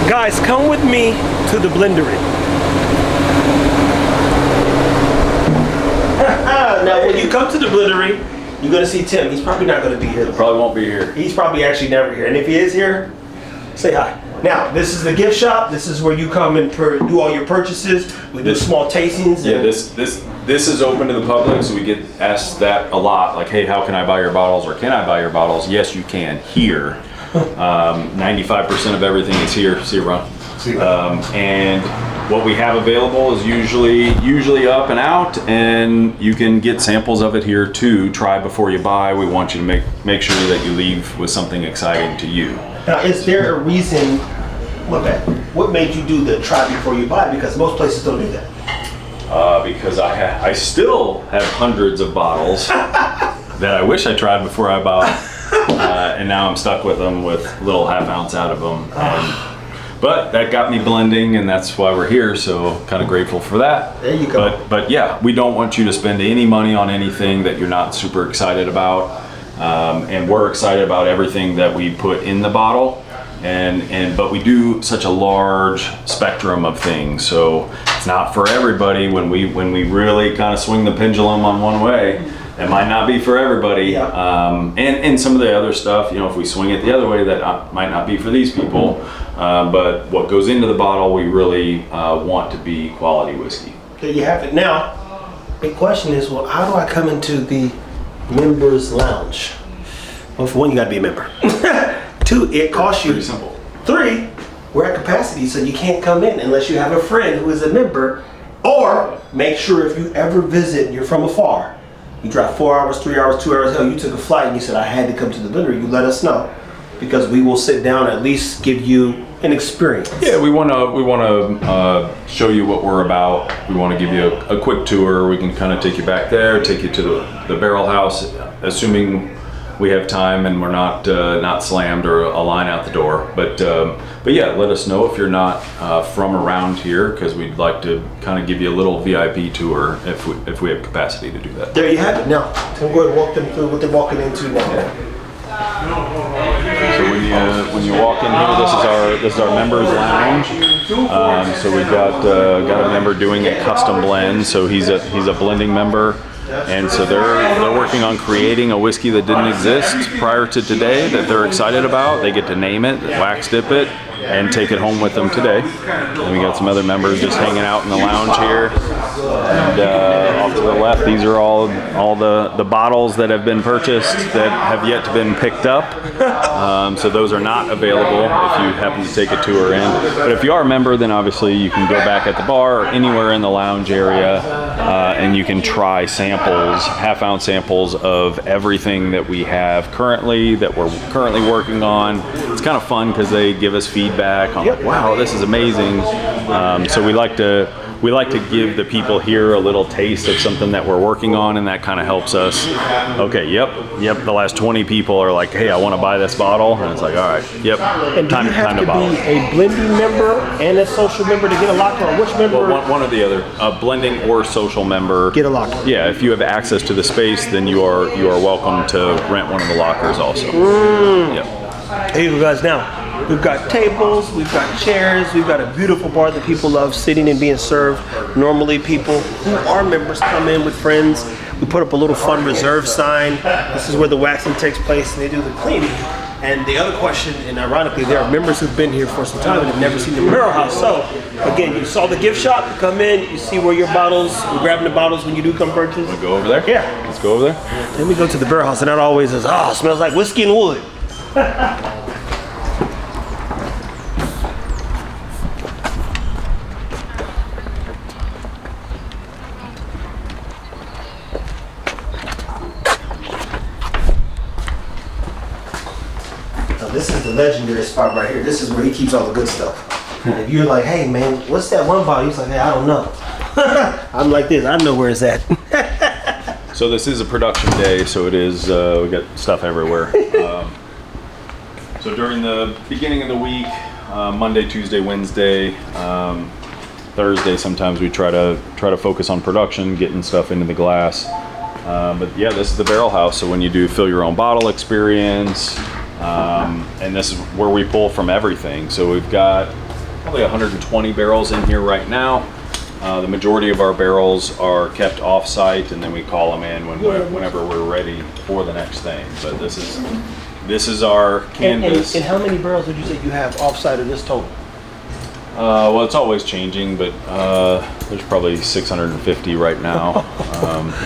Guys, come with me to the Blendery. Now, when you come to the Blendery, you're going to see Tim. He's probably not going to be here. Probably won't be here. He's probably actually never here. And if he is here, say hi. Now, this is the gift shop. This is where you come and do all your purchases. We do small tastings. Yeah, this is open to the public, so we get asked that a lot. Like, hey, how can I buy your bottles, or can I buy your bottles? Yes, you can here. 95% of everything is here. See you, Ron. And what we have available is usually up and out, and you can get samples of it here too. Try before you buy. We want you to make sure that you leave with something exciting to you. Now, is there a reason? What made you do the try before you buy? Because most places don't do that. Because I still have hundreds of bottles that I wish I tried before I bought, and now I'm stuck with them with little half-ounce out of them. But that got me blending, and that's why we're here, so kind of grateful for that. There you go. But yeah, we don't want you to spend any money on anything that you're not super excited about. And we're excited about everything that we put in the bottle. But we do such a large spectrum of things, so it's not for everybody. When we really kind of swing the pendulum on one way, it might not be for everybody. Yeah. And some of the other stuff, if we swing it the other way, that might not be for these people. But what goes into the bottle, we really want to be quality whiskey. There you have it. Now, the question is, well, how do I come into the members lounge? Well, for one, you got to be a member. Two, it costs you. Pretty simple. Three, we're at capacity, so you can't come in unless you have a friend who is a member. Or make sure if you ever visit and you're from afar, you drive 4 hours, 3 hours, 2 hours, hell, you took a flight and you said, I had to come to the Blendery, you let us know. Because we will sit down and at least give you an experience. Yeah, we want to show you what we're about. We want to give you a quick tour. We can kind of take you back there, take you to the barrel house, assuming we have time and we're not slammed or a line out the door. But yeah, let us know if you're not from around here, because we'd like to kind of give you a little VIP tour if we have capacity to do that. There you have it. Now, Tim, go ahead and walk them through what they're walking into now. Yeah. So when you walk in here, this is our members lounge. So we've got a member doing a custom blend. So he's a blending member. And so they're working on creating a whiskey that didn't exist prior to today that they're excited about. They get to name it, wax dip it, and take it home with them today. And we got some other members just hanging out in the lounge here. And off to the left, these are all the bottles that have been purchased that have yet to been picked up. So those are not available if you happen to take a tour in. But if you are a member, then obviously you can go back at the bar or anywhere in the lounge area, and you can try samples, half-ounce samples of everything that we have currently, that we're currently working on. It's kind of fun because they give us feedback on, like, wow, this is amazing. So we like to give the people here a little taste of something that we're working on, and that kind of helps us. Okay, yep. The last 20 people are like, hey, I want to buy this bottle, and it's like, all right, yep. And do you have to be a blending member and a social member to get a locker, or which member? Well, one or the other. A blending or social member. Get a locker. Yeah, if you have access to the space, then you are welcome to rent one of the lockers also. Yep. Here you go, guys. Now, we've got tables, we've got chairs, we've got a beautiful bar that people love sitting and being served. Normally people who are members come in with friends. We put up a little fun reserve sign. This is where the waxing takes place, and they do the cleaning. And the other question, and ironically, there are members who've been here for some time and have never seen the barrel house. So, again, you saw the gift shop, you come in, you see where your bottles, you're grabbing the bottles when you do come purchase. Wanna go over there? Yeah. Let's go over there. Then we go to the barrel house, and that always is, it smells like whiskey and wood. This is the legendary spot right here. This is where he keeps all the good stuff. And if you're like, hey man, what's that one bottle? He's like, hey, I don't know. I'm like this, I know where it's at. So this is a production day, so it is, we got stuff everywhere. So during the beginning of the week, Monday, Tuesday, Wednesday, Thursday, sometimes we try to focus on production, getting stuff into the glass. But yeah, this is the barrel house. So when you do fill your own bottle experience, and this is where we pull from everything. So we've got probably 120 barrels in here right now. The majority of our barrels are kept off-site, and then we call them in whenever we're ready for the next thing. But this is our canvas. And how many barrels would you say you have off-site of this total? Well, it's always changing, but there's probably 650 right now,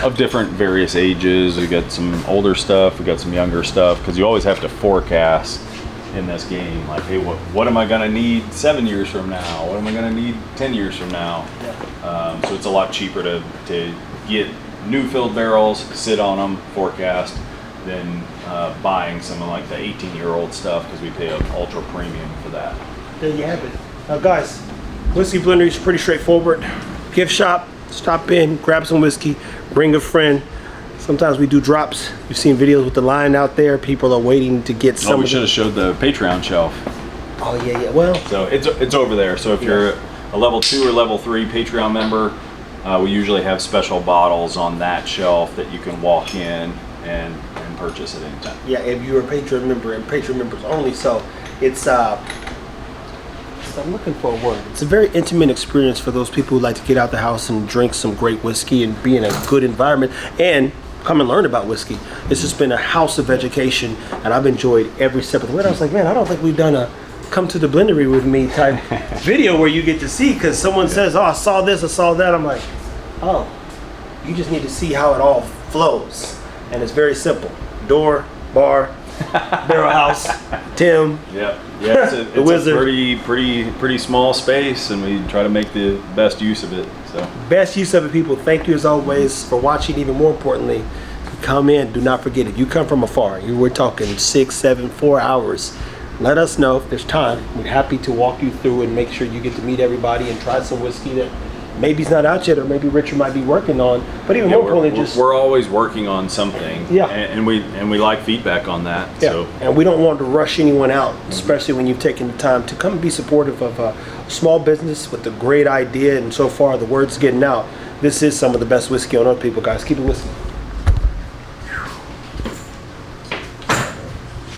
of different various ages. We got some older stuff, we got some younger stuff, because you always have to forecast in this game. Like, hey, what am I gonna need 7 years from now? What am I gonna need 10 years from now? So it's a lot cheaper to get new filled barrels, sit on them, forecast, than buying some of like the 18-year-old stuff, because we pay an ultra premium for that. There you have it. Now guys, Whiskey Blendery is pretty straightforward. Gift shop, stop in, grab some whiskey, bring a friend. Sometimes we do drops. You've seen videos with the line out there. People are waiting to get some. Oh, we should have showed the Patreon shelf. Oh yeah. Well, so it's over there. So if you're a level 2 or level 3 Patreon member, we usually have special bottles on that shelf that you can walk in and purchase at any time. Yeah, if you're a Patreon member, and Patreon members only. So it's I'm looking for a word. It's a very intimate experience for those people who like to get out the house and drink some great whiskey and be in a good environment and come and learn about whiskey. It's just been a house of education, and I've enjoyed every step of the way. I was like, man, I don't think we've done a come to the Blendery with me type video where you get to see, because someone says, oh, I saw this, I saw that. I'm like, oh, you just need to see how it all flows. And it's very simple. Door, bar, barrel house, Tim. Yeah, it's a pretty small space, and we try to make the best use of it. So best use of it, people. Thank you as always for watching. Even more importantly, come in. Do not forget, if you come from afar, we're talking 6, 7, 4 hours. Let us know if there's time. We're happy to walk you through and make sure you get to meet everybody and try some whiskey that maybe it's not out yet, or maybe Richard might be working on. But even more importantly, we're always working on something. Yeah, and we like feedback on that. Yeah, so. And we don't want to rush anyone out, especially when you've taken the time to come and be supportive of a small business with a great idea. And so far, the word's getting out. This is some of the best whiskey on earth, people. Guys, keep it whiskey.